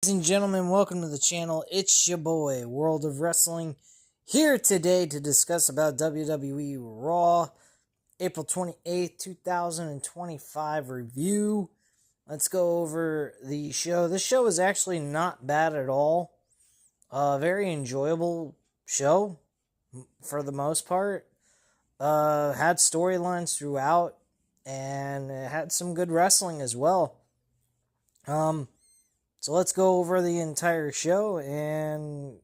Ladies and gentlemen, welcome to the channel. It's your boy, World of Wrestling, here today to discuss about WWE Raw, April 28th, 2025 review. Let's go over the show. This show is actually not bad at all. Very enjoyable show, for the most part. Had storylines throughout, and it had some good wrestling as well. So let's go over the entire show and,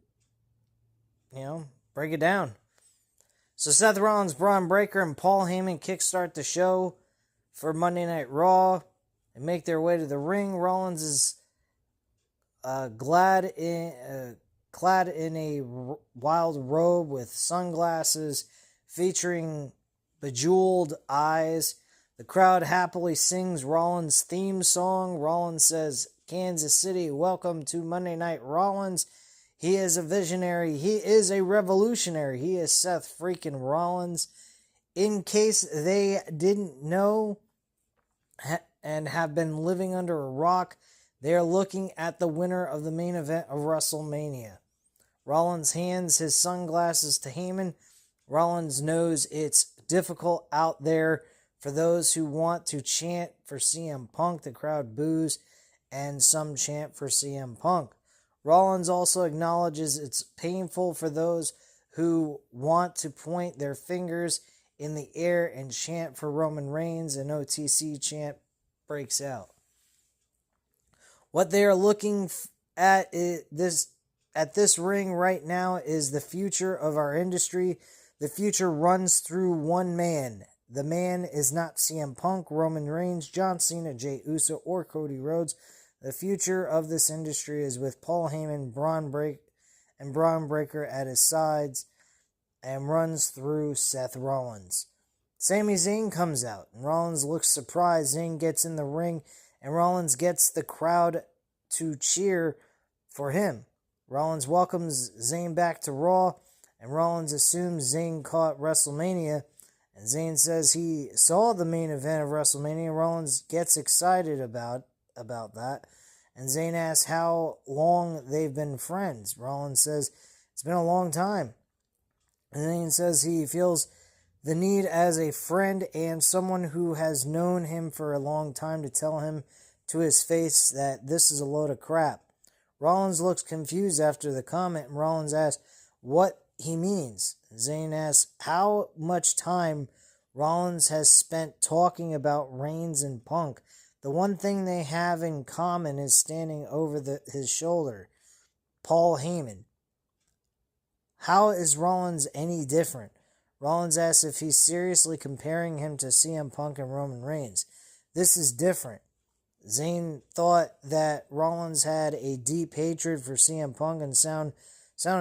break it down. So Seth Rollins, Bron Breakker, and Paul Heyman kickstart the show for Monday Night Raw and make their way to the ring. Rollins is clad in a wild robe with sunglasses featuring bejeweled eyes. The crowd happily sings Rollins' theme song. Rollins says, "Kansas City, welcome to Monday Night Rollins." He is a visionary. He is a revolutionary. He is Seth freaking Rollins. In case they didn't know and have been living under a rock, they are looking at the winner of the main event of WrestleMania. Rollins hands his sunglasses to Heyman. Rollins knows it's difficult out there for those who want to chant for CM Punk. The crowd boos, and some chant for CM Punk. Rollins also acknowledges it's painful for those who want to point their fingers in the air and chant for Roman Reigns. An OTC chant breaks out. What they are looking at this ring right now is the future of our industry. The future runs through one man. The man is not CM Punk, Roman Reigns, John Cena, Jey Uso, or Cody Rhodes. The future of this industry is with Paul Heyman, Bron Breakker at his sides, and runs through Seth Rollins. Sami Zayn comes out, and Rollins looks surprised. Zayn gets in the ring, and Rollins gets the crowd to cheer for him. Rollins welcomes Zayn back to Raw, and Rollins assumes Zayn caught WrestleMania, and Zayn says he saw the main event of WrestleMania. Rollins gets excited about that, and Zayn asks how long they've been friends. Rollins says it's been a long time, and Zayn says he feels the need as a friend and someone who has known him for a long time to tell him to his face that this is a load of crap. Rollins looks confused after the comment, and Rollins asks what he means. Zayn asks how much time Rollins has spent talking about Reigns and Punk. The one thing they have in common is standing over his shoulder, Paul Heyman. How is Rollins any different? Rollins asks if he's seriously comparing him to CM Punk and Roman Reigns. This is different. Zayn thought that Rollins had a deep hatred for CM Punk and sounded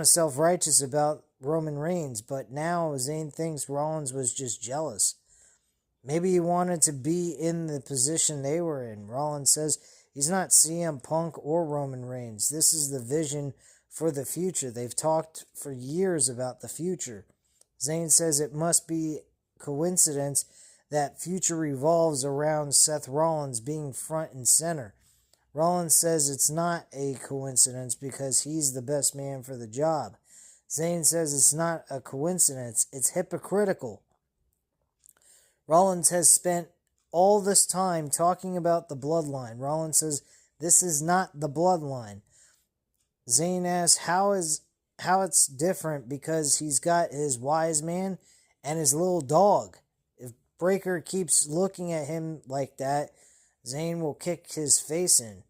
self-righteous about Roman Reigns, but now Zayn thinks Rollins was just jealous. Maybe he wanted to be in the position they were in. Rollins says he's not CM Punk or Roman Reigns. This is the vision for the future. They've talked for years about the future. Zayn says it must be coincidence that future revolves around Seth Rollins being front and center. Rollins says it's not a coincidence because he's the best man for the job. Zayn says it's not a coincidence, it's hypocritical. Rollins has spent all this time talking about the bloodline. Rollins says this is not the bloodline. Zayn asks how it's different because he's got his wise man and his little dog. If Breakker keeps looking at him like that, Zayn will kick his face in.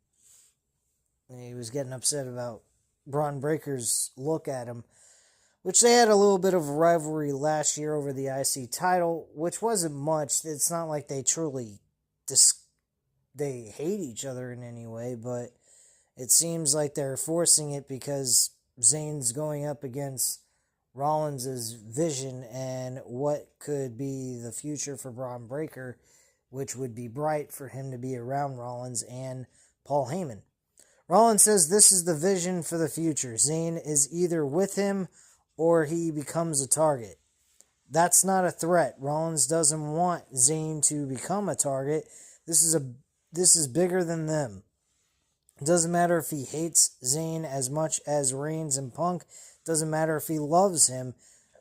He was getting upset about Bron Breakker's look at him, which they had a little bit of a rivalry last year over the IC title, which wasn't much. It's not like they truly they hate each other in any way, but it seems like they're forcing it because Zayn's going up against Rollins' vision and what could be the future for Bron Breakker, which would be bright for him to be around Rollins and Paul Heyman. Rollins says this is the vision for the future. Zayn is either with him or he becomes a target. That's not a threat. Rollins doesn't want Zayn to become a target. This is bigger than them. It doesn't matter if he hates Zayn as much as Reigns and Punk. It doesn't matter if he loves him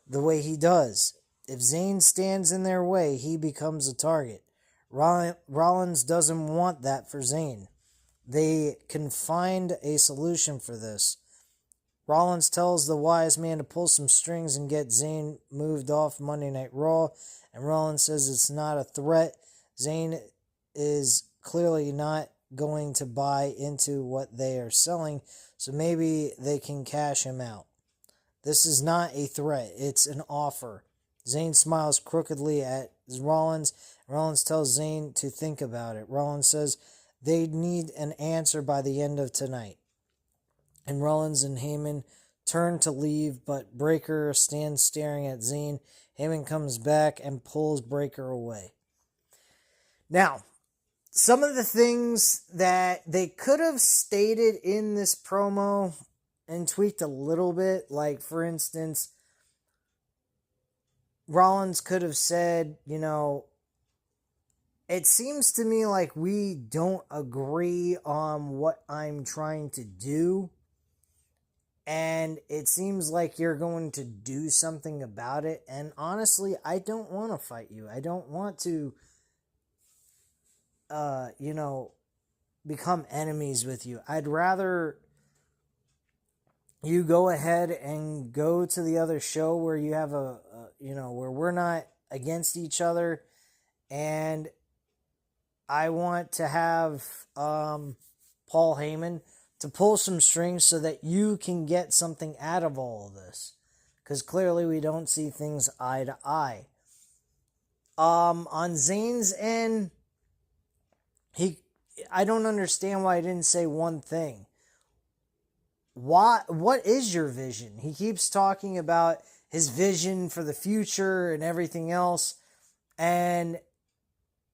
the way he does. If Zayn stands in their way, he becomes a target. Rollins doesn't want that for Zayn. They can find a solution for this. Rollins tells the wise man to pull some strings and get Zayn moved off Monday Night Raw, and Rollins says it's not a threat. Zayn is clearly not going to buy into what they are selling, so maybe they can cash him out. This is not a threat, it's an offer. Zayn smiles crookedly at Rollins. Rollins tells Zayn to think about it. Rollins says they need an answer by the end of tonight. And Rollins and Heyman turn to leave, but Breakker stands staring at Zayn. Heyman comes back and pulls Breakker away. Now, some of the things that they could have stated in this promo and tweaked a little bit, like, for instance, Rollins could have said, it seems to me like we don't agree on what I'm trying to do, and it seems like you're going to do something about it, and honestly, I don't want to fight you. I don't want to, become enemies with you. I'd rather you go ahead and go to the other show where you have where we're not against each other, and I want to have Paul Heyman to pull some strings so that you can get something out of all of this, because clearly we don't see things eye to eye. On Zayn's end, I don't understand why he didn't say one thing. What is your vision? He keeps talking about his vision for the future and everything else. And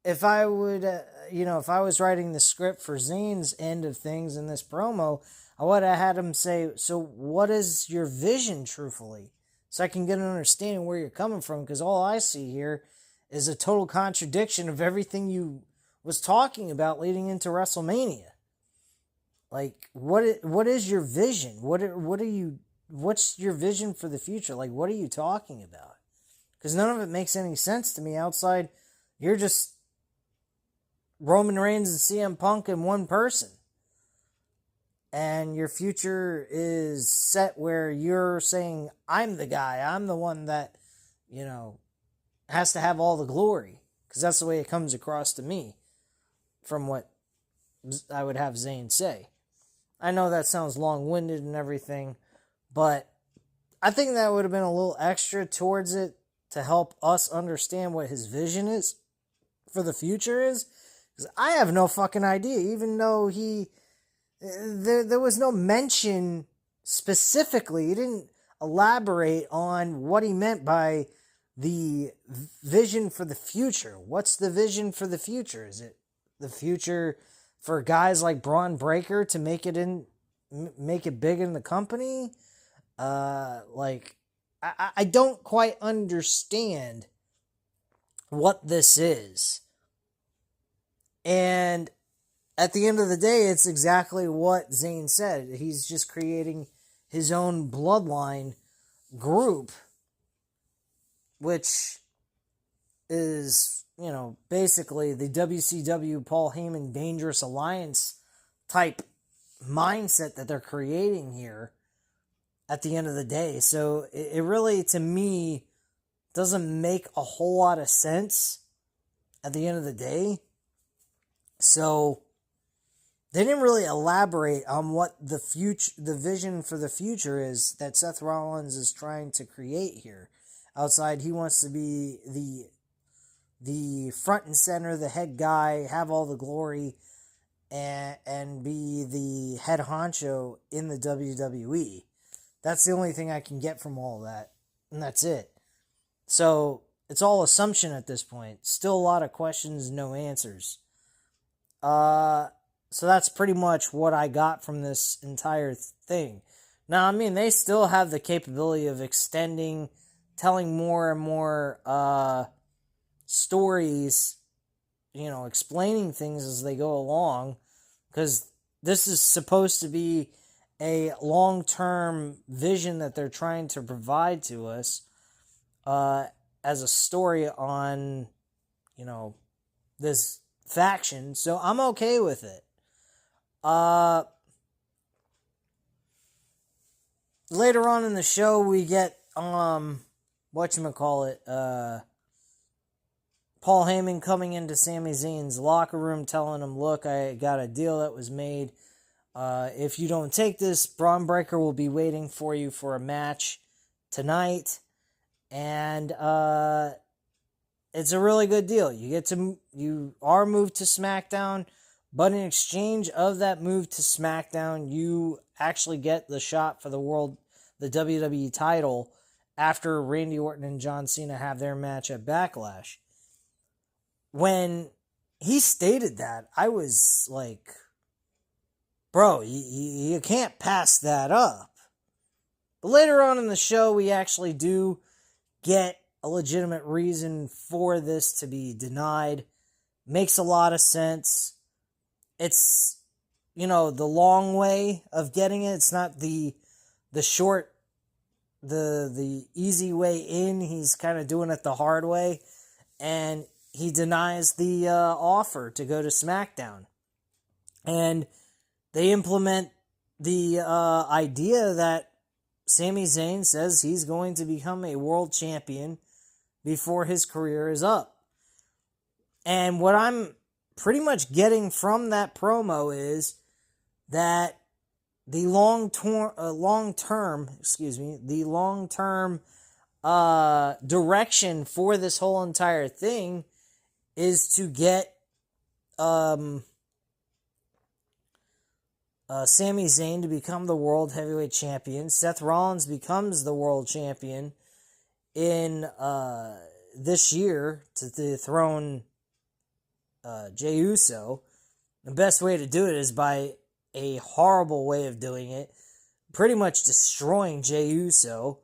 if I would, if I was writing the script for Zayn's end of things in this promo, I would have had him say, so what is your vision, truthfully? So I can get an understanding where you're coming from, because all I see here is a total contradiction of everything you was talking about leading into WrestleMania. Like, what is your vision? What's your vision for the future? Like, what are you talking about? Because none of it makes any sense to me outside you're just Roman Reigns and CM Punk in one person. And your future is set where you're saying, I'm the guy, I'm the one that, has to have all the glory. Because that's the way it comes across to me from what I would have Zayn say. I know that sounds long-winded and everything, but I think that would have been a little extra towards it to help us understand what his vision is for the future is. Because I have no fucking idea, even though there was no mention specifically. He didn't elaborate on what he meant by the vision for the future. What's the vision for the future? Is it the future for guys like Bron Breakker to make it big in the company? I don't quite understand what this is. And at the end of the day, it's exactly what Zayn said. He's just creating his own bloodline group, which is, basically the WCW Paul Heyman Dangerous Alliance type mindset that they're creating here at the end of the day. So it really, to me, doesn't make a whole lot of sense at the end of the day. So they didn't really elaborate on what the vision for the future is that Seth Rollins is trying to create here. Outside, he wants to be the front and center, the head guy, have all the glory, and be the head honcho in the WWE. That's the only thing I can get from all that, and that's it. So it's all assumption at this point. Still a lot of questions, no answers. So that's pretty much what I got from this entire thing. Now, they still have the capability of extending, telling more and more stories, explaining things as they go along, because this is supposed to be a long-term vision that they're trying to provide to us as a story on, this faction. So I'm okay with it. Later on in the show, we get, whatchamacallit, Paul Heyman coming into Sami Zayn's locker room telling him, look, I got a deal that was made. If you don't take this, Braun Breaker will be waiting for you for a match tonight. And it's a really good deal. You are moved to SmackDown, but in exchange of that move to SmackDown, you actually get the shot for the WWE title after Randy Orton and John Cena have their match at Backlash. When he stated that, I was like, bro, you can't pass that up. But later on in the show, we actually do get a legitimate reason for this to be denied. Makes a lot of sense. It's, the long way of getting it. It's not the short, the easy way in. He's kind of doing it the hard way. And he denies the offer to go to SmackDown. And they implement the idea that Sami Zayn says he's going to become a world champion before his career is up. And what I'm pretty much getting from that promo is that the long-term direction for this whole entire thing is to get Sami Zayn to become the World Heavyweight Champion. Seth Rollins becomes the World Champion in this year to dethrone Jey Uso. The best way to do it is by a horrible way of doing it, pretty much destroying Jey Uso.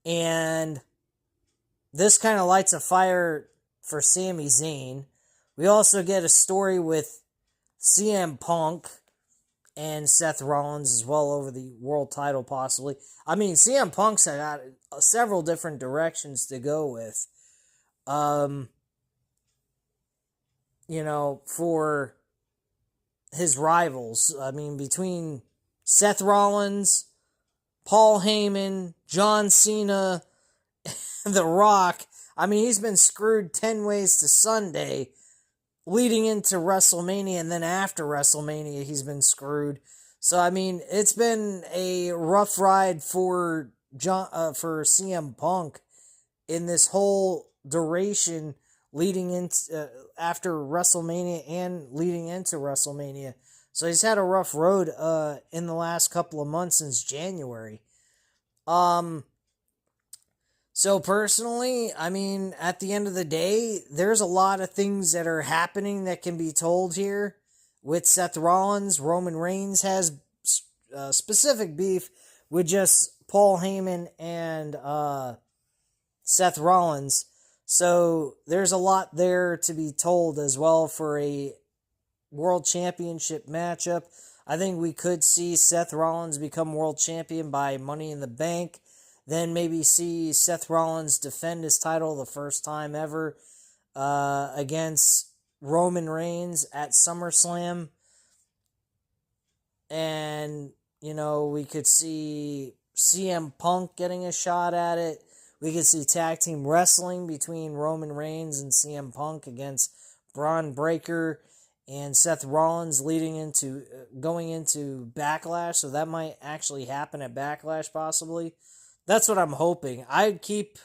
And this kind of lights a fire for Sami Zayn. We also get a story with CM Punk and Seth Rollins as well over the world title possibly. I mean, CM Punk's got several different directions to go with. For his rivals. I mean, between Seth Rollins, Paul Heyman, John Cena, The Rock. I mean, he's been screwed 10 ways to Sunday leading into WrestleMania, and then after WrestleMania, he's been screwed. So, I mean, it's been a rough ride for CM Punk in this whole duration leading into after WrestleMania and leading into WrestleMania. So he's had a rough road in the last couple of months since January. So personally, I mean, at the end of the day, there's a lot of things that are happening that can be told here. With Seth Rollins, Roman Reigns has specific beef with just Paul Heyman and Seth Rollins. So there's a lot there to be told as well for a World Championship matchup. I think we could see Seth Rollins become World Champion by Money in the Bank. Then maybe see Seth Rollins defend his title the first time ever against Roman Reigns at SummerSlam. And, we could see CM Punk getting a shot at it. We could see tag team wrestling between Roman Reigns and CM Punk against Bron Breakker and Seth Rollins going into Backlash. So that might actually happen at Backlash possibly. That's what I'm hoping. I'd keep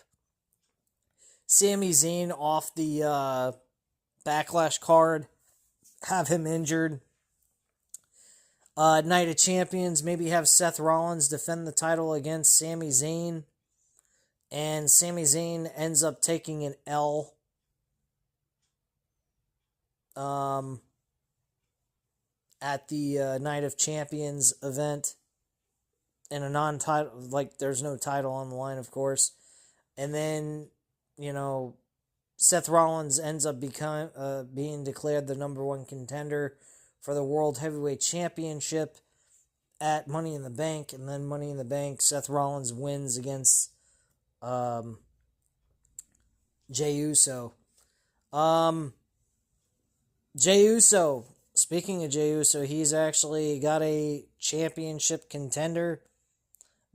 Sami Zayn off the Backlash card, have him injured. Night of Champions, maybe have Seth Rollins defend the title against Sami Zayn. And Sami Zayn ends up taking an L. At the Night of Champions event. In a non-title, there's no title on the line, of course. And then, Seth Rollins ends up being declared the number one contender for the World Heavyweight Championship at Money in the Bank. And then Money in the Bank, Seth Rollins wins against Jey Uso. Jey Uso, speaking of Jey Uso, he's actually got a championship contender.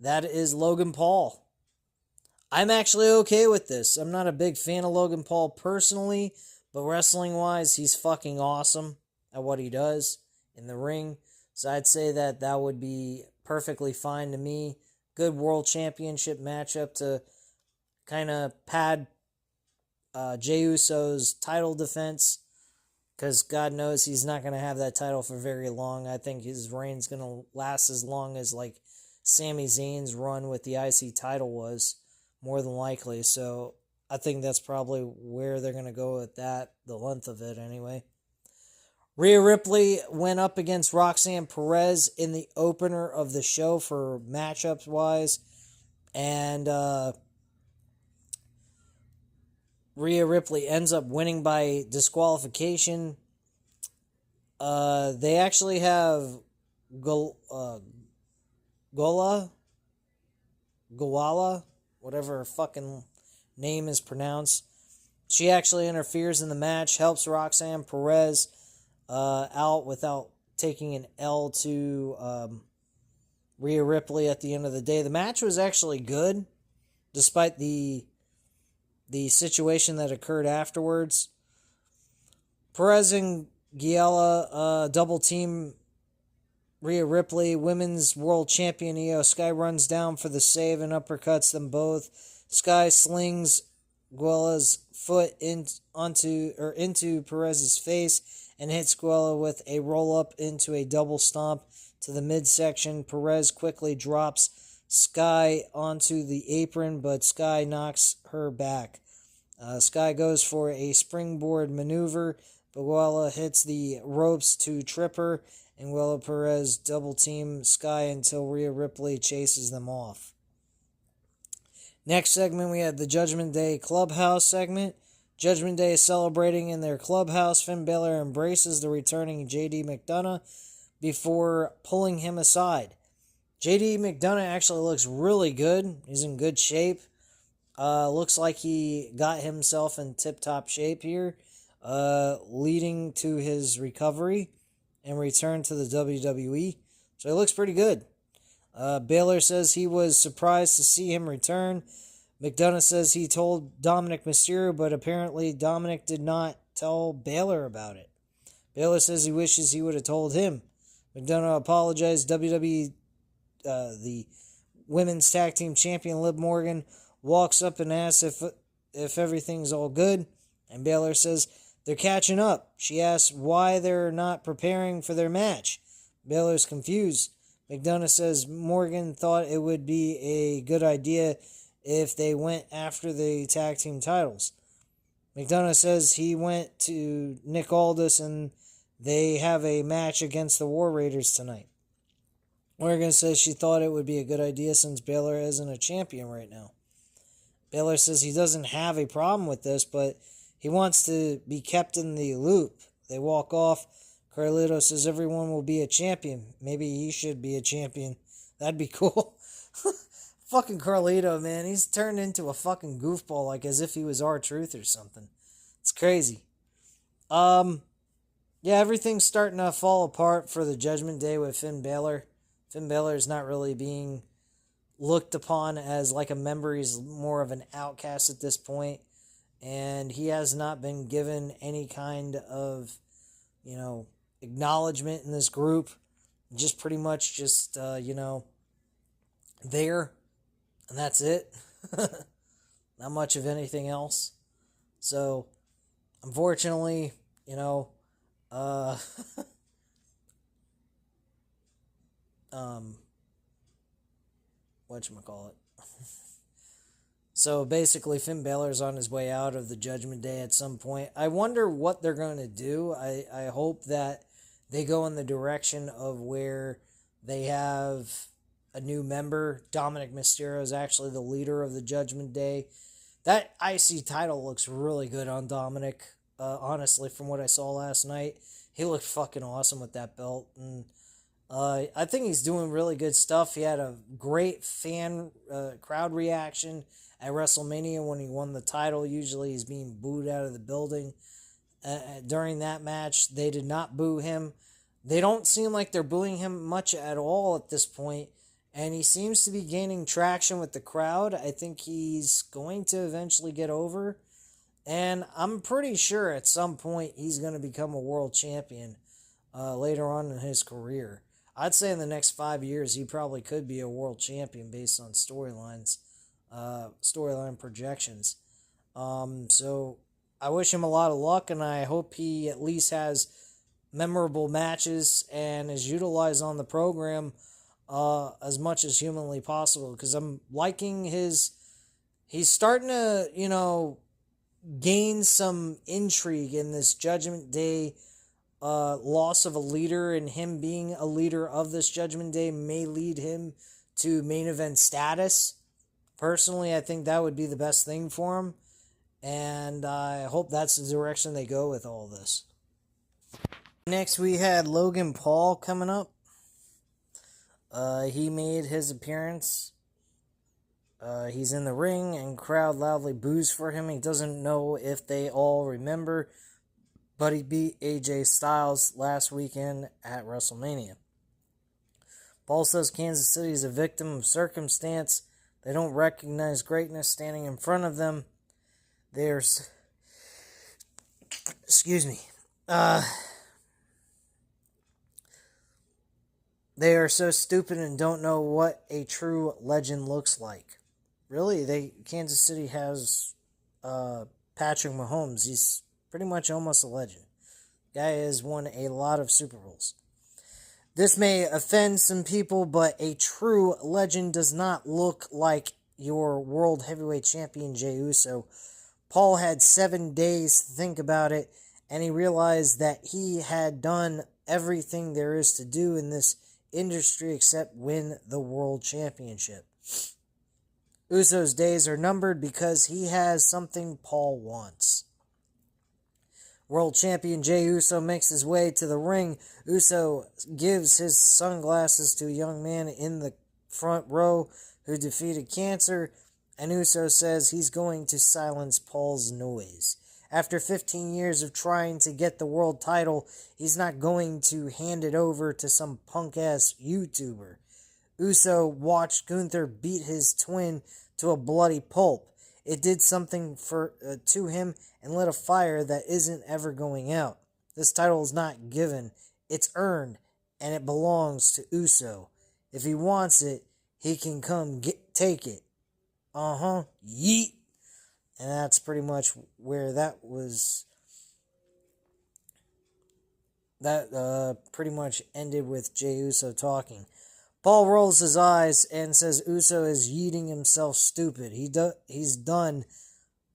That is Logan Paul. I'm actually okay with this. I'm not a big fan of Logan Paul personally, but wrestling-wise, he's fucking awesome at what he does in the ring. So I'd say that would be perfectly fine to me. Good world championship matchup to kind of pad Jey Uso's title defense, because God knows he's not going to have that title for very long. I think his reign's going to last as long as like Sami Zayn's run with the IC title was, more than likely. So I think that's probably where they're going to go with that, the length of it anyway. Rhea Ripley went up against Roxanne Perez in the opener of the show for matchups-wise. And Rhea Ripley ends up winning by disqualification. They actually have Gawala, whatever her fucking name is pronounced. She actually interferes in the match, helps Roxanne Perez out without taking an L to Rhea Ripley at the end of the day. The match was actually good, despite the situation that occurred afterwards. Perez and Giella double team Rhea Ripley. Women's world champion Io Sky runs down for the save and uppercuts them both. Sky slings Guella's foot into Perez's face and hits Guella with a roll-up into a double stomp to the midsection. Perez quickly drops Sky onto the apron, but Sky knocks her back. Sky goes for a springboard maneuver, but Guella hits the ropes to trip her, and Guella Perez double-team Sky until Rhea Ripley chases them off. Next segment, we had the Judgment Day Clubhouse segment. Judgment Day is celebrating in their clubhouse. Finn Balor embraces the returning JD McDonough before pulling him aside. JD McDonough actually looks really good. He's in good shape. Looks like he got himself in tip-top shape here, leading to his recovery and return to the WWE. So he looks pretty good. Balor says he was surprised to see him return. McDonough says he told Dominic Mysterio, but apparently Dominic did not tell Balor about it. Balor says he wishes he would have told him. McDonough apologized. WWE, the Women's Tag Team Champion Liv Morgan, walks up and asks if everything's all good, and Balor says they're catching up. She asks why they're not preparing for their match. Balor's confused. McDonough says Morgan thought it would be a good idea if they went after the tag team titles. McDonough says he went to Nick Aldis and they have a match against the War Raiders tonight. Morgan says she thought it would be a good idea since Balor isn't a champion right now. Balor says he doesn't have a problem with this, but he wants to be kept in the loop. They walk off. Carlito says everyone will be a champion. Maybe he should be a champion. That'd be cool. Fucking Carlito, man. He's turned into a fucking goofball, like as if he was R-Truth or something. It's crazy. Yeah, everything's starting to fall apart for the Judgment Day with Finn Balor. Finn Balor is not really being looked upon as like a member. He's more of an outcast at this point. And he has not been given any kind of, acknowledgement in this group. Just pretty much just, there. And that's it. Not much of anything else. So, unfortunately, whatchamacallit. So basically, Finn Balor's on his way out of the Judgment Day at some point. I wonder what they're going to do. I hope that they go in the direction of where they have a new member. Dominic Mysterio is actually the leader of the Judgment Day. That IC title looks really good on Dominic, honestly, from what I saw last night. He looked fucking awesome with that belt. And I think he's doing really good stuff. He had a great crowd reaction at WrestleMania when he won the title. Usually he's being booed out of the building. During that match, they did not boo him. They don't seem like they're booing him much at all at this point, and he seems to be gaining traction with the crowd. I think he's going to eventually get over, and I'm pretty sure at some point he's going to become a world champion later on in his career. I'd say in the next 5 years he probably could be a world champion based on storyline projections. So I wish him a lot of luck, and I hope he at least has memorable matches and is utilized on the program as much as humanly possible, because I'm liking he's starting to, gain some intrigue in this Judgment Day loss of a leader, and him being a leader of this Judgment Day may lead him to main event status. Personally, I think that would be the best thing for him, and I hope that's the direction they go with all this. Next, we had Logan Paul coming up. He made his appearance. He's in the ring, and crowd loudly boos for him. He doesn't know if they all remember, but he beat AJ Styles last weekend at WrestleMania. Paul says Kansas City is a victim of circumstance. They don't recognize greatness standing in front of them. They are so stupid and don't know what a true legend looks like. Really, Kansas City has Patrick Mahomes. He's pretty much almost a legend. Guy has won a lot of Super Bowls. This may offend some people, but a true legend does not look like your World Heavyweight Champion Jey Uso. Paul had 7 days to think about it, and he realized that he had done everything there is to do in this industry except win the World Championship. Uso's days are numbered because he has something Paul wants. World Champion Jey Uso makes his way to the ring. Uso gives his sunglasses to a young man in the front row who defeated cancer, and Uso says he's going to silence Paul's noise. After 15 years of trying to get the world title, he's not going to hand it over to some punk-ass YouTuber. Uso watched Gunther beat his twin to a bloody pulp. It did something to him and lit a fire that isn't ever going out. This title is not given. It's earned, and it belongs to Uso. If he wants it, he can come take it. Yeet. And that's pretty much where that was. That pretty much ended with Jey Uso talking. Paul rolls his eyes and says Uso is yeeting himself stupid. He's done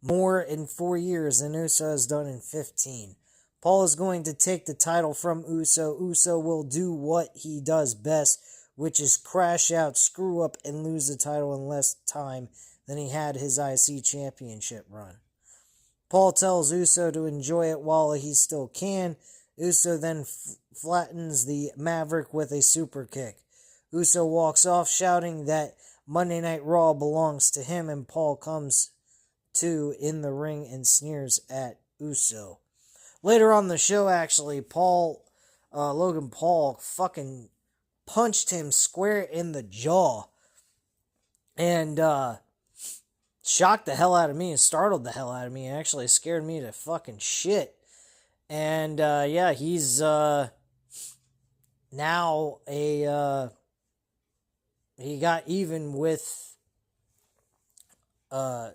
more in 4 years than Uso has done in 15. Paul is going to take the title from Uso. Uso will do what he does best, which is crash out, screw up, and lose the title in less time than he had his IC championship run. Paul tells Uso to enjoy it while he still can. Uso then flattens the Maverick with a super kick. Uso walks off shouting that Monday Night Raw belongs to him, and Paul comes to in the ring and sneers at Uso. Later on the show, actually, Logan Paul fucking punched him square in the jaw and shocked the hell out of me and startled the hell out of me. It actually scared me to fucking shit. And he's now he got even with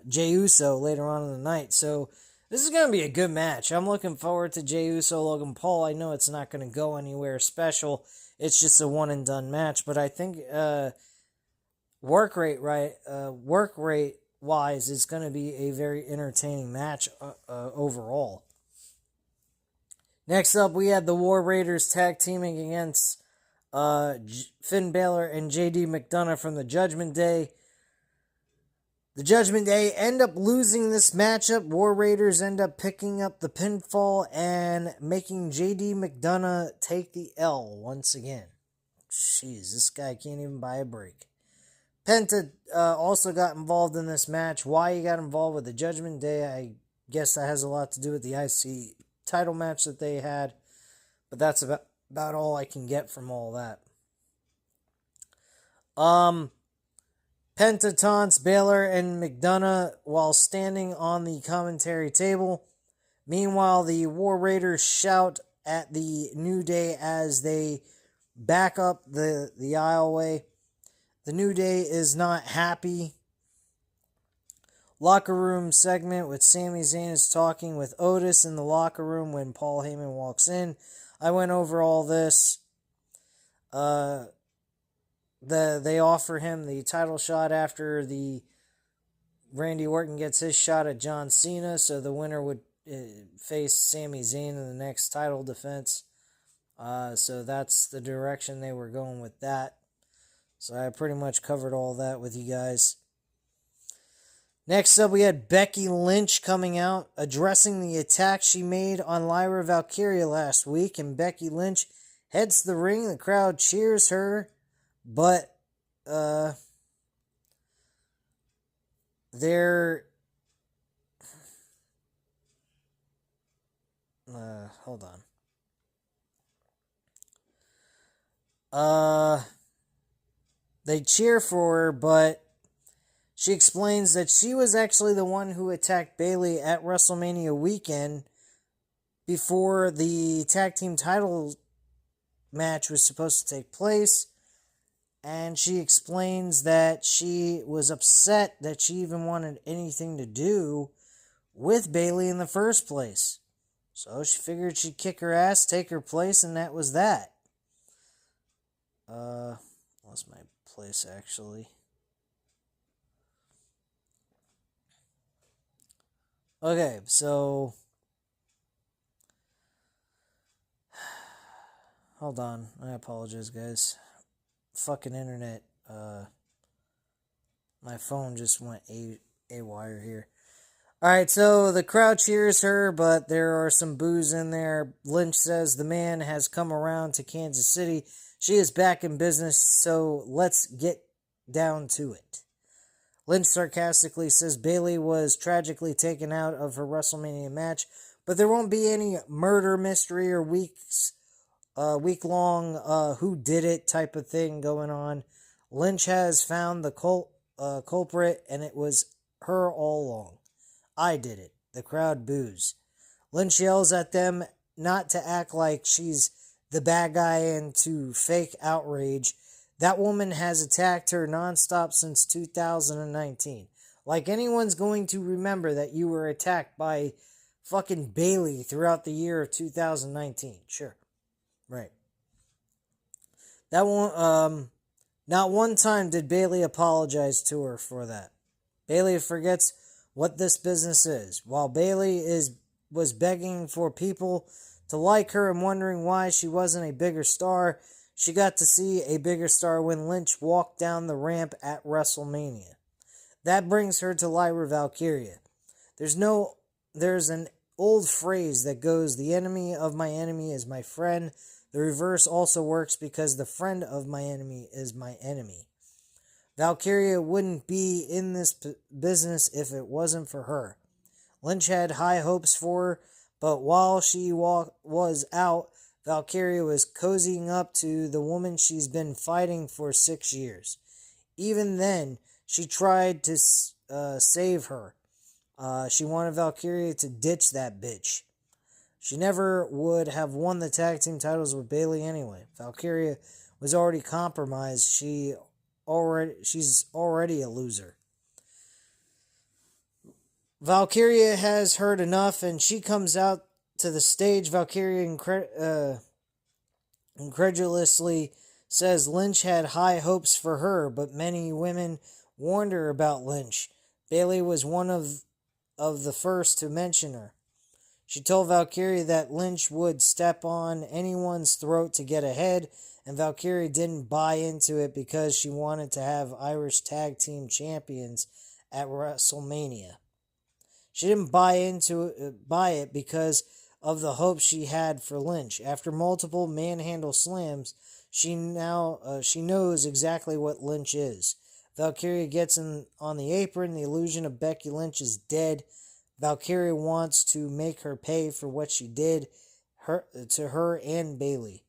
Jey Uso later on in the night. So this is going to be a good match. I'm looking forward to Jey Uso, Logan Paul. I know it's not going to go anywhere special. It's just a one and done match. But I think work rate wise, it's going to be a very entertaining match overall. Next up, we had the War Raiders tag teaming against Finn Balor and JD McDonough from the Judgment Day. The Judgment Day end up losing this matchup. War Raiders end up picking up the pinfall and making JD McDonough take the L once again. Jeez, this guy can't even buy a break. Penta also got involved in this match. Why he got involved with the Judgment Day, I guess that has a lot to do with the IC title match that they had. But that's about all I can get from all that. Penta taunts Baylor and McDonough while standing on the commentary table. Meanwhile, the War Raiders shout at the New Day as they back up the aisleway. The New Day is not happy. Locker room segment with Sami Zayn is talking with Otis in the locker room when Paul Heyman walks in. I went over all this. They offer him the title shot after the Randy Orton gets his shot at John Cena, so the winner would face Sami Zayn in the next title defense. So that's the direction they were going with that. So I pretty much covered all that with you guys. Next up, we had Becky Lynch coming out, addressing the attack she made on Lyra Valkyria last week, and Becky Lynch heads to the ring. The crowd cheers her, but they're hold on. They cheer for her, but she explains that she was actually the one who attacked Bayley at WrestleMania weekend before the tag team title match was supposed to take place. And she explains that she was upset that she even wanted anything to do with Bayley in the first place. So she figured she'd kick her ass, take her place, and that was that. Lost my place, actually. Okay, so hold on. I apologize, guys. Fucking internet. My phone just went a-wire here. Alright, so the crowd cheers her, but there are some boos in there. Lynch says the man has come around to Kansas City. She is back in business, so let's get down to it. Lynch sarcastically says Bayley was tragically taken out of her WrestleMania match, but there won't be any murder mystery or week-long who did it type of thing going on. Lynch has found the culprit, and it was her all along. I did it. The crowd boos. Lynch yells at them not to act like she's the bad guy and to fake outrage. That woman has attacked her nonstop since 2019. Like anyone's going to remember that you were attacked by fucking Bayley throughout the year of 2019. Sure. Right. That one, not one time did Bayley apologize to her for that. Bayley forgets what this business is. While Bayley was begging for people to like her and wondering why she wasn't a bigger star, she got to see a bigger star when Lynch walked down the ramp at WrestleMania. That brings her to Lyra Valkyria. There's an old phrase that goes, the enemy of my enemy is my friend. The reverse also works because the friend of my enemy is my enemy. Valkyria wouldn't be in this business if it wasn't for her. Lynch had high hopes for her, but while she was out, Valkyria was cozying up to the woman she's been fighting for 6 years. Even then, she tried to save her. She wanted Valkyria to ditch that bitch. She never would have won the tag team titles with Bayley anyway. Valkyria was already compromised. She's already a loser. Valkyria has heard enough, and she comes out to the stage. Valkyria incredulously says Lynch had high hopes for her, but many women warned her about Lynch. Bayley was one of the first to mention her. She told Valkyria that Lynch would step on anyone's throat to get ahead, and Valkyria didn't buy into it because she wanted to have Irish tag team champions at WrestleMania. She didn't buy it because of the hope she had for Lynch. After multiple manhandle slams, she knows exactly what Lynch is. Valkyria gets on the apron. The illusion of Becky Lynch is dead. Valkyria wants to make her pay for what she did to her and Bayley.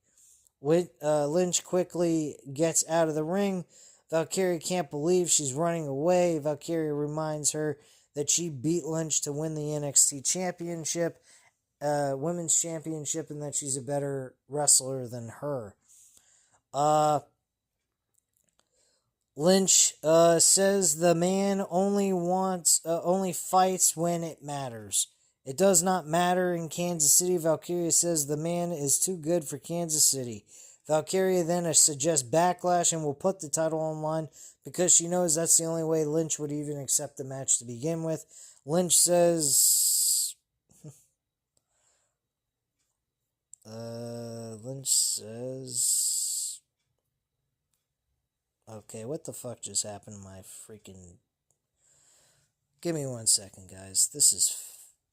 Lynch quickly gets out of the ring. Valkyria can't believe she's running away. Valkyria reminds her that she beat Lynch to win the NXT Championship, Women's Championship, and that she's a better wrestler than her. Lynch says the man only fights when it matters. It does not matter in Kansas City. Valkyria says the man is too good for Kansas City. Valkyria then suggests Backlash and will put the title on line because she knows that's the only way Lynch would even accept the match to begin with. Lynch says... Okay, what the fuck just happened to my freaking... Give me 1 second, guys. This is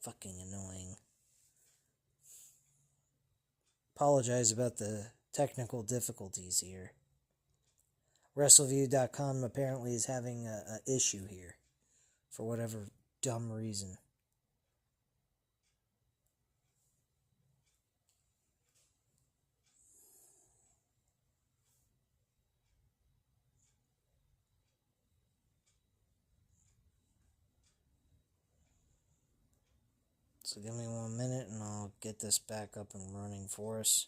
fucking annoying. Apologize about the technical difficulties here. WrestleView.com apparently is having an issue here. For whatever dumb reason. So give me 1 minute and I'll get this back up and running for us.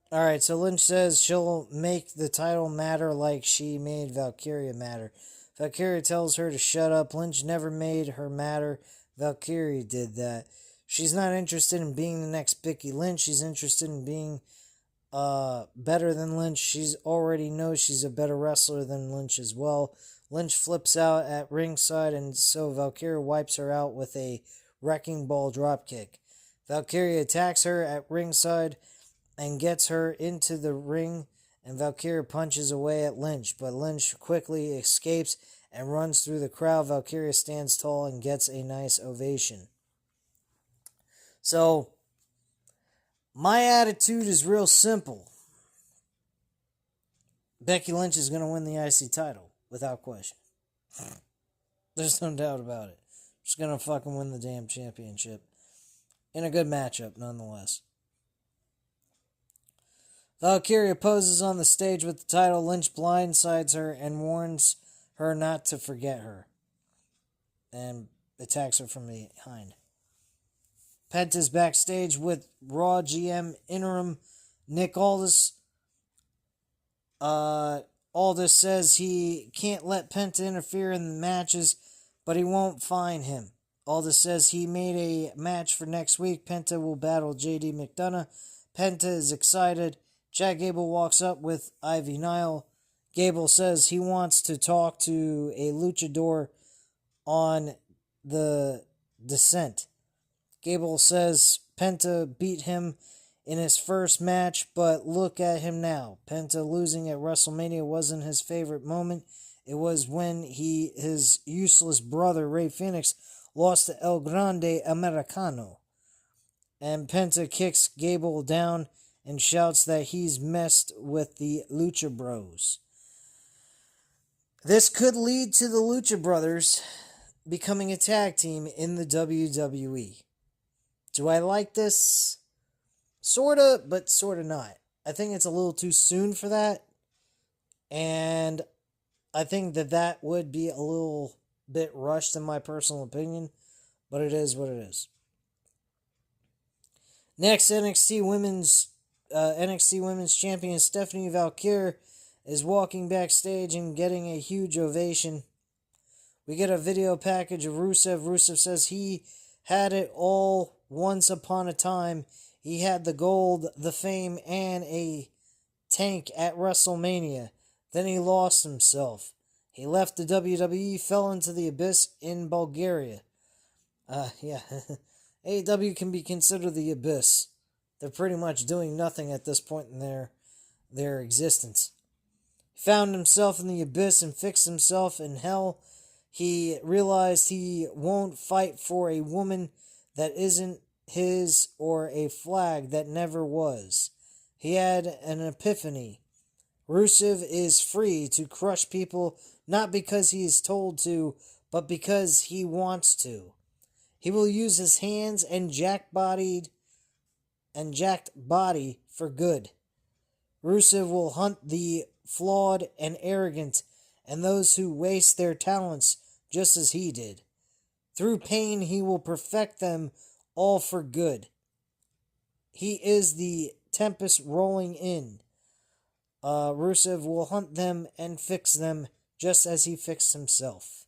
Alright, so Lynch says she'll make the title matter like she made Valkyria matter. Valkyria tells her to shut up. Lynch never made her matter. Valkyria did that. She's not interested in being the next Becky Lynch. She's interested in being better than Lynch. She's already knows she's a better wrestler than Lynch as well. Lynch flips out at ringside, and so Valkyria wipes her out with a wrecking ball dropkick. Valkyria attacks her at ringside and gets her into the ring, and Valkyria punches away at Lynch, but Lynch quickly escapes and runs through the crowd. Valkyria stands tall and gets a nice ovation. So, my attitude is real simple. Becky Lynch is going to win the IC title, without question. There's no doubt about it. She's going to fucking win the damn championship. In a good matchup, nonetheless. Valkyria poses on the stage with the title. Lynch blindsides her and warns her not to forget her. And attacks her from behind. Penta's backstage with Raw GM interim Nick Aldis. Aldis says he can't let Penta interfere in the matches, but he won't fine him. Aldis says he made a match for next week. Penta will battle JD McDonough. Penta is excited. Chad Gable walks up with Ivy Nile. Gable says he wants to talk to a luchador on the descent. Gable says Penta beat him in his first match, but look at him now. Penta losing at WrestleMania wasn't his favorite moment. It was when his useless brother, Rey Fenix, lost to El Grande Americano. And Penta kicks Gable down and shouts that he's messed with the Lucha Bros. This could lead to the Lucha Brothers becoming a tag team in the WWE. Do I like this? Sorta, but sorta not. I think it's a little too soon for that. And I think that would be a little bit rushed in my personal opinion. But it is what it is. Next, NXT Women's Champion Stephanie Valkyrie is walking backstage and getting a huge ovation. We get a video package of Rusev. Rusev says he had it all once upon a time. He had the gold, the fame, and a tank at WrestleMania. Then he lost himself. He left the WWE, fell into the abyss in Bulgaria. Yeah. AEW can be considered the abyss. They're pretty much doing nothing at this point in their existence. He found himself in the abyss and fixed himself in hell. He realized he won't fight for a woman that isn't his or a flag that never was. He had an epiphany. Rusev is free to crush people not because he is told to, but because he wants to. He will use his hands and jacked body for good. Rusev will hunt the flawed and arrogant and those who waste their talents just as he did. Through pain, he will perfect them all for good. He is the tempest rolling in. Rusev will hunt them and fix them just as he fixed himself.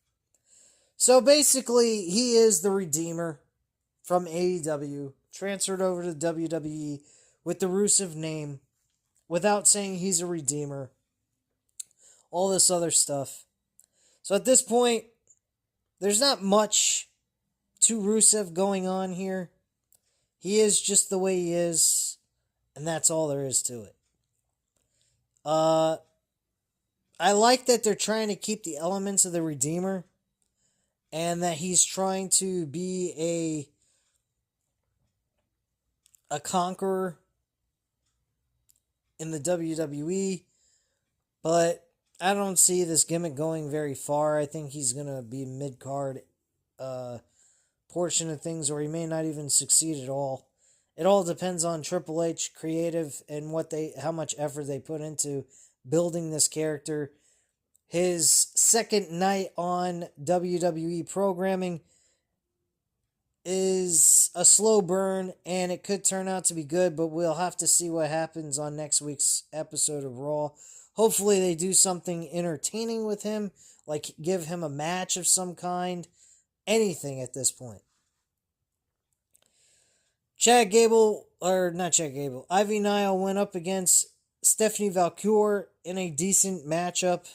So basically, he is the Redeemer from AEW, transferred over to WWE with the Rusev name, without saying he's a Redeemer. All this other stuff. So at this point, there's not much to Rusev going on here. He is just the way he is, and that's all there is to it. I like that they're trying to keep the elements of the Redeemer, and that he's trying to be a conqueror in the WWE, but I don't see this gimmick going very far. I think he's going to be mid-card portion of things, or he may not even succeed at all. It all depends on Triple H creative and how much effort they put into building this character. His second night on WWE programming is a slow burn, and it could turn out to be good, but we'll have to see what happens on next week's episode of Raw. Hopefully they do something entertaining with him, like give him a match of some kind, anything at this point. Ivy Nile went up against Stephanie Valkyrie in a decent matchup.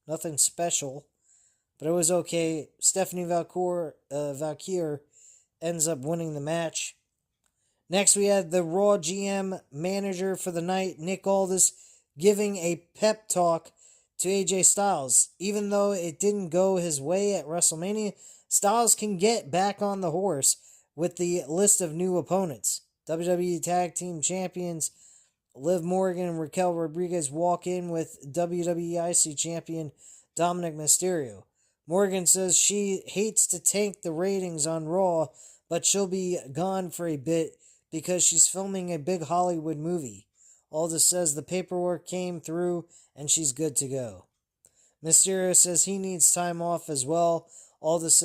Nothing special, but it was okay. Stephanie Valkyrie ends up winning the match. Next, we had the Raw GM manager for the night, Nick Aldis, giving a pep talk to AJ Styles. Even though it didn't go his way at WrestleMania, Styles can get back on the horse with the list of new opponents. WWE Tag Team Champions Liv Morgan and Raquel Rodriguez walk in with WWE IC Champion Dominic Mysterio. Morgan says she hates to tank the ratings on Raw, but she'll be gone for a bit because she's filming a big Hollywood movie. Aldis says the paperwork came through and she's good to go. Mysterio says he needs time off as well. Aldis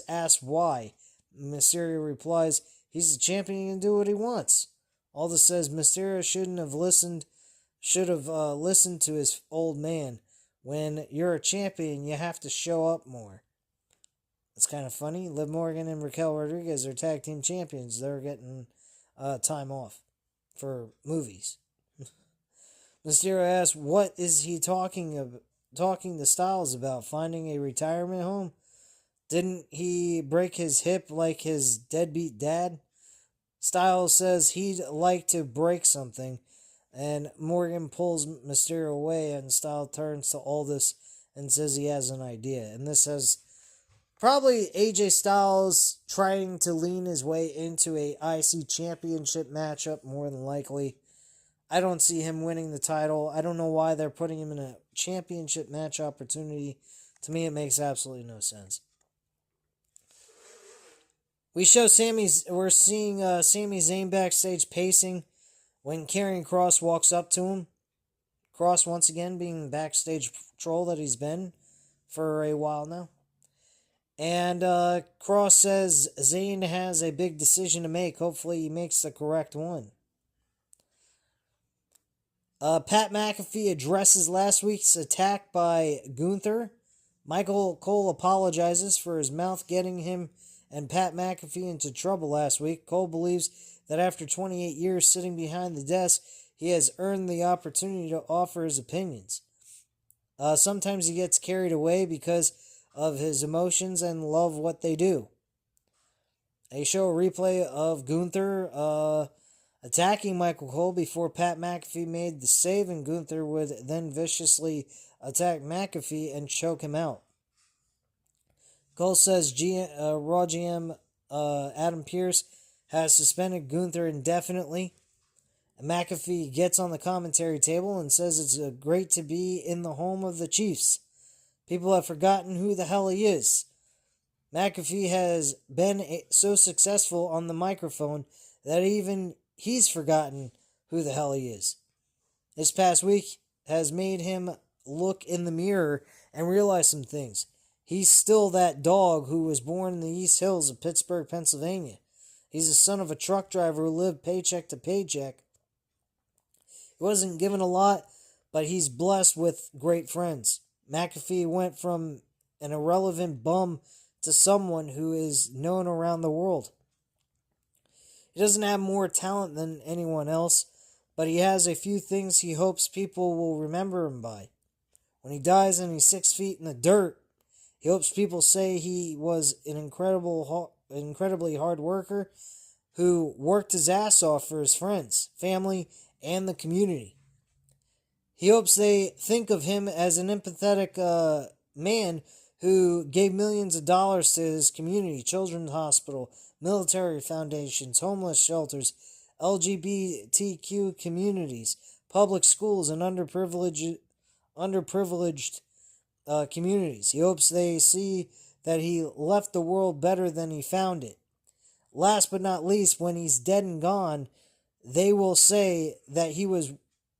asks why. Mysterio replies, he's the champion, he can do what he wants. Aldis says Mysterio should have listened to his old man. When you're a champion, you have to show up more. It's kind of funny. Liv Morgan and Raquel Rodriguez are tag team champions. They're getting time off for movies. Mysterio asks, what is he talking to Styles about? Finding a retirement home? Didn't he break his hip like his deadbeat dad? Styles says he'd like to break something, and Morgan pulls Mysterio away, and Styles turns to Aldis and says he has an idea. And this has probably AJ Styles trying to lean his way into a IC championship matchup, more than likely. I don't see him winning the title. I don't know why they're putting him in a championship match opportunity. To me, it makes absolutely no sense. We're seeing Sami Zayn backstage pacing when Karrion Kross walks up to him. Kross, once again, being backstage troll that he's been for a while now. And Kross says Zayn has a big decision to make. Hopefully he makes the correct one. Pat McAfee addresses last week's attack by Gunther. Michael Cole apologizes for his mouth getting him and Pat McAfee into trouble last week. Cole believes that after 28 years sitting behind the desk, he has earned the opportunity to offer his opinions. Sometimes he gets carried away because of his emotions and love what they do. They show a replay of Gunther attacking Michael Cole before Pat McAfee made the save, and Gunther would then viciously attack McAfee and choke him out. Cole says Raw GM Adam Pearce has suspended Gunther indefinitely. McAfee gets on the commentary table and says it's great to be in the home of the Chiefs. People have forgotten who the hell he is. McAfee has been so successful on the microphone that even he's forgotten who the hell he is. This past week has made him look in the mirror and realize some things. He's still that dog who was born in the East Hills of Pittsburgh, Pennsylvania. He's the son of a truck driver who lived paycheck to paycheck. He wasn't given a lot, but he's blessed with great friends. McAfee went from an irrelevant bum to someone who is known around the world. He doesn't have more talent than anyone else, but he has a few things he hopes people will remember him by. When he dies and he's 6 feet in the dirt, he hopes people say he was an incredibly hard worker who worked his ass off for his friends, family, and the community. He hopes they think of him as an empathetic man who gave millions of dollars to his community, children's hospital, military foundations, homeless shelters, LGBTQ communities, public schools, and underprivileged communities. He hopes they see that he left the world better than he found it. Last but not least, when he's dead and gone, they will say that he was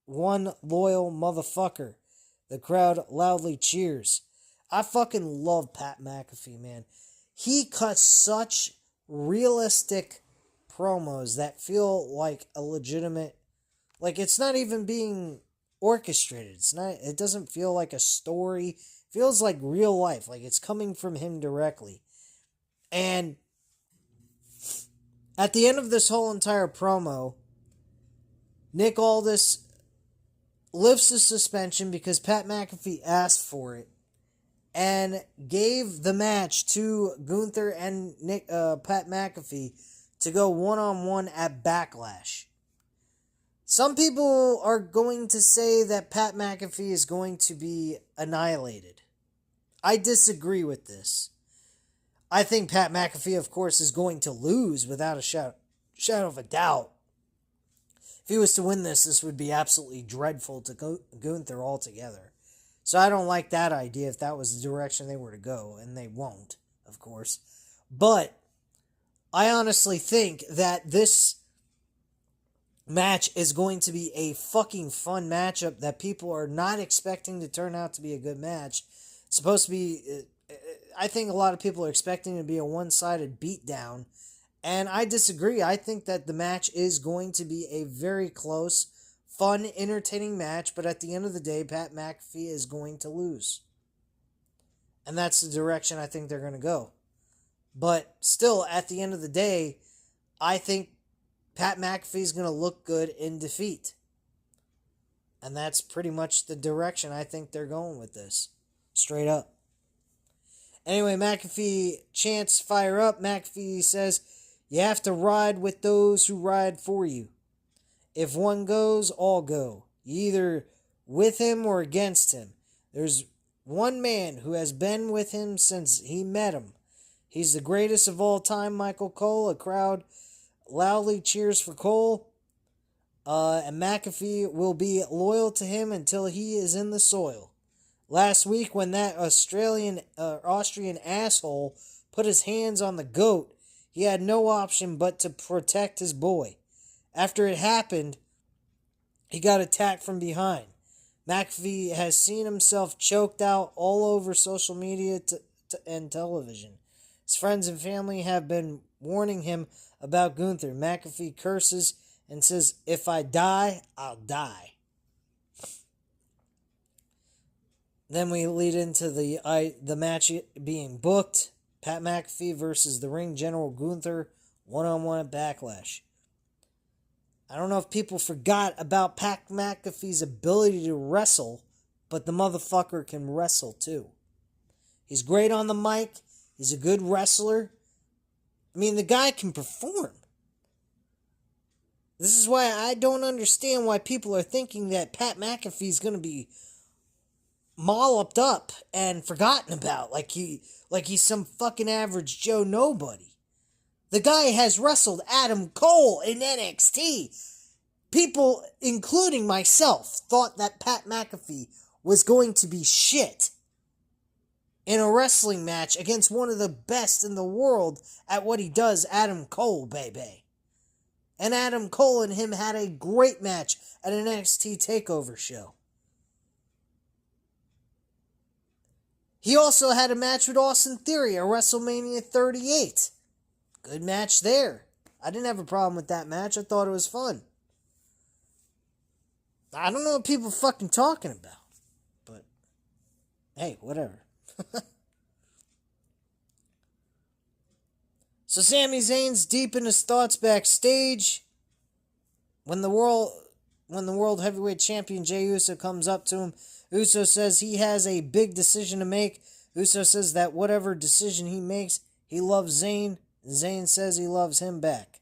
one loyal motherfucker. The crowd loudly cheers. I fucking love Pat McAfee, man. He cuts such realistic promos that feel like a legitimate, like it's not even being orchestrated. It doesn't feel like a story. It feels like real life, like it's coming from him directly. And at the end of this whole entire promo, Nick Aldis lifts the suspension because Pat McAfee asked for it and gave the match to Gunther and Pat McAfee to go one-on-one at Backlash. Some people are going to say that Pat McAfee is going to be annihilated. I disagree with this. I think Pat McAfee, of course, is going to lose without a shadow of a doubt. If he was to win this, this would be absolutely dreadful to Gunther altogether. So I don't like that idea if that was the direction they were to go, and they won't, of course. But I honestly think that this match is going to be a fucking fun matchup that people are not expecting to turn out to be a good match. It's supposed to be, I think a lot of people are expecting it to be a one-sided beatdown, and I disagree. I think that the match is going to be a very close, fun, entertaining match, but at the end of the day, Pat McAfee is going to lose. And that's the direction I think they're going to go. But still, at the end of the day, I think Pat McAfee is going to look good in defeat. And that's pretty much the direction I think they're going with this. Straight up. Anyway, McAfee chants fire up. McAfee says, you have to ride with those who ride for you. If one goes, all go. You either with him or against him. There's one man who has been with him since he met him. He's the greatest of all time, Michael Cole. A crowd loudly cheers for Cole. And McAfee will be loyal to him until he is in the soil. Last week, when that Austrian asshole put his hands on the GOAT, he had no option but to protect his boy. After it happened, he got attacked from behind. McAfee has seen himself choked out all over social media and television. His friends and family have been warning him about Gunther. McAfee curses and says, if I die, I'll die. Then we lead into the match being booked. Pat McAfee versus the ring general Gunther, one-on-one at Backlash. I don't know if people forgot about Pat McAfee's ability to wrestle, but the motherfucker can wrestle too. He's great on the mic. He's a good wrestler. I mean, the guy can perform. This is why I don't understand why people are thinking that Pat McAfee is going to be molloped up and forgotten about like he's some fucking average Joe nobody. The guy has wrestled Adam Cole in NXT. People, including myself, thought that Pat McAfee was going to be shit in a wrestling match against one of the best in the world at what he does, Adam Cole, baby. And Adam Cole and him had a great match at an NXT TakeOver show. He also had a match with Austin Theory at WrestleMania 38. Good match there. I didn't have a problem with that match. I thought it was fun. I don't know what people are fucking talking about. But, hey, whatever. So Sami Zayn's deep in his thoughts backstage. When the world heavyweight champion Jey Uso comes up to him, Uso says he has a big decision to make. Uso says that whatever decision he makes, he loves Zayn. Zayn says he loves him back.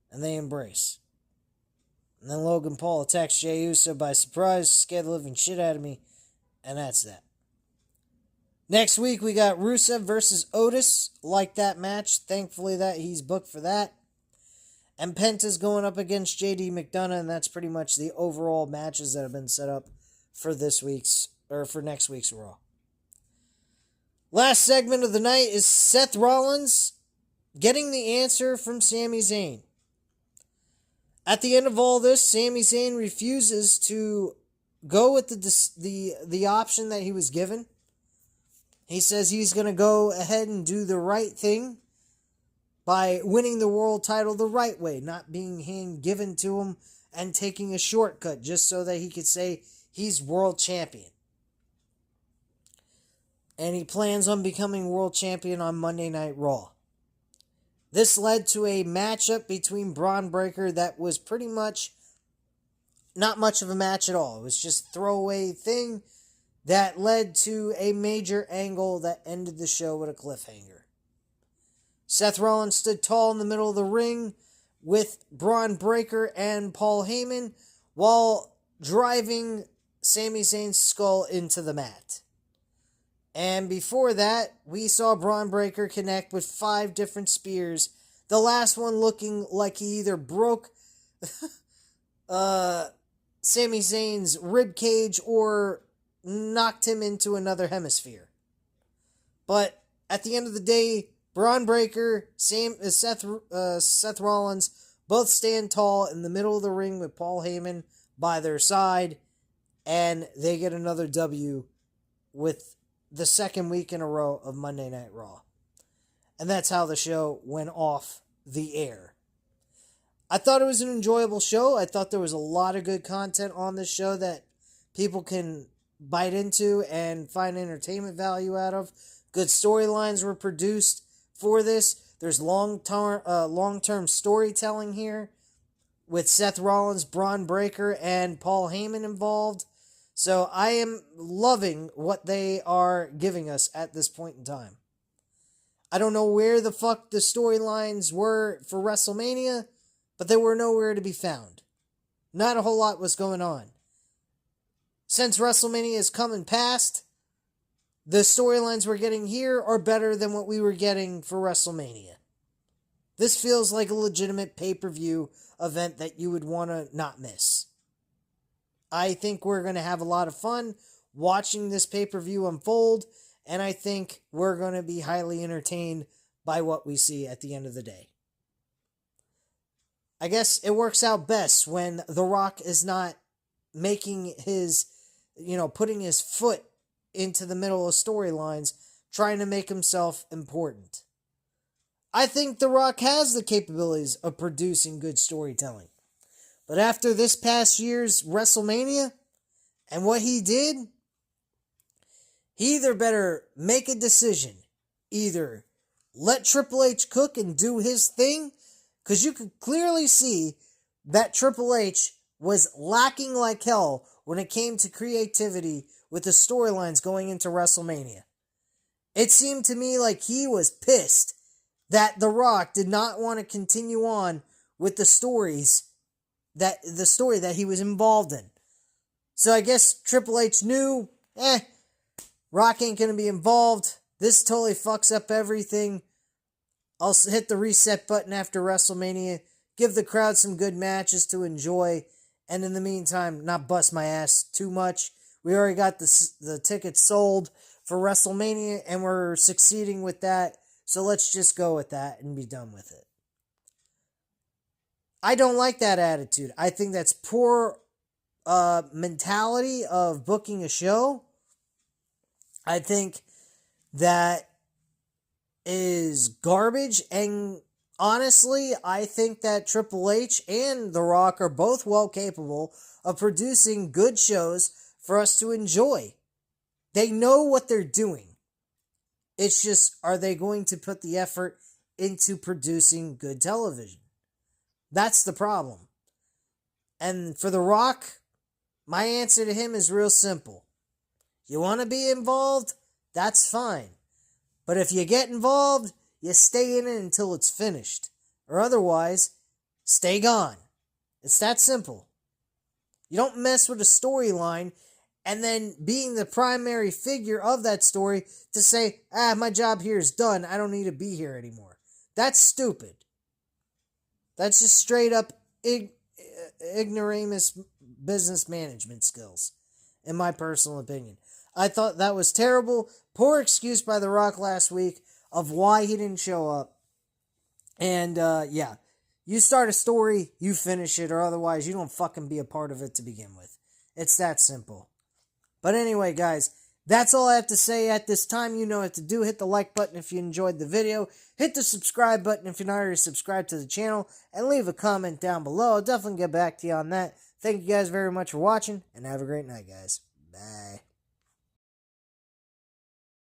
And they embrace. And then Logan Paul attacks Jey Uso by surprise, scared the living shit out of me. And that's that. Next week we got Rusev versus Otis. Like that match. Thankfully that he's booked for that. And Penta's going up against JD McDonough. And that's pretty much the overall matches that have been set up for next week's Raw. Last segment of the night is Seth Rollins getting the answer from Sami Zayn. At the end of all this, Sami Zayn refuses to go with the option that he was given. He says he's going to go ahead and do the right thing by winning the world title the right way, not being given to him and taking a shortcut just so that he could say he's world champion. And he plans on becoming world champion on Monday Night Raw. This led to a matchup between Bron Breakker that was pretty much not much of a match at all. It was just a throwaway thing that led to a major angle that ended the show with a cliffhanger. Seth Rollins stood tall in the middle of the ring with Bron Breakker and Paul Heyman while driving Sami Zayn's skull into the mat. And before that, we saw Bron Breakker connect with 5 different spears. The last one looking like he either broke Sami Zayn's rib cage or knocked him into another hemisphere. But at the end of the day, Bron Breakker, same as Seth Rollins, both stand tall in the middle of the ring with Paul Heyman by their side, and they get another W with the second week in a row of Monday Night Raw. And that's how the show went off the air. I thought it was an enjoyable show. I thought there was a lot of good content on this show that people can bite into and find entertainment value out of. Good storylines were produced for this. There's long-term storytelling here with Seth Rollins, Bron Breakker, and Paul Heyman involved. So I am loving what they are giving us at this point in time. I don't know where the fuck the storylines were for WrestleMania, but they were nowhere to be found. Not a whole lot was going on. Since WrestleMania is coming past, the storylines we're getting here are better than what we were getting for WrestleMania. This feels like a legitimate pay-per-view event that you would want to not miss. I think we're going to have a lot of fun watching this pay-per-view unfold, and I think we're going to be highly entertained by what we see at the end of the day. I guess it works out best when The Rock is not making putting his foot into the middle of storylines, trying to make himself important. I think The Rock has the capabilities of producing good storytelling. But after this past year's WrestleMania and what he did, he either better make a decision. Either let Triple H cook and do his thing, because you could clearly see that Triple H was lacking like hell when it came to creativity with the storylines going into WrestleMania. It seemed to me like he was pissed that The Rock did not want to continue on with the story that he was involved in. So I guess Triple H knew, Rock ain't going to be involved. This totally fucks up everything. I'll hit the reset button after WrestleMania, give the crowd some good matches to enjoy, and in the meantime, not bust my ass too much. We already got the tickets sold for WrestleMania, and we're succeeding with that, so let's just go with that and be done with it. I don't like that attitude. I think that's poor mentality of booking a show. I think that is garbage, and honestly, I think that Triple H and The Rock are both well capable of producing good shows for us to enjoy. They know what they're doing. It's just, are they going to put the effort into producing good television? That's the problem. And for The Rock, my answer to him is real simple. You want to be involved? That's fine. But if you get involved, you stay in it until it's finished. Or otherwise, stay gone. It's that simple. You don't mess with a storyline and then being the primary figure of that story to say, my job here is done. I don't need to be here anymore. That's stupid. That's just straight up ignoramus business management skills, in my personal opinion. I thought that was terrible. Poor excuse by The Rock last week of why he didn't show up. And, you start a story, you finish it, or otherwise you don't fucking be a part of it to begin with. It's that simple. But anyway, guys, that's all I have to say at this time. You know what to do. Hit the like button if you enjoyed the video. Hit the subscribe button if you're not already subscribed to the channel. And leave a comment down below. I'll definitely get back to you on that. Thank you guys very much for watching. And have a great night, guys. Bye.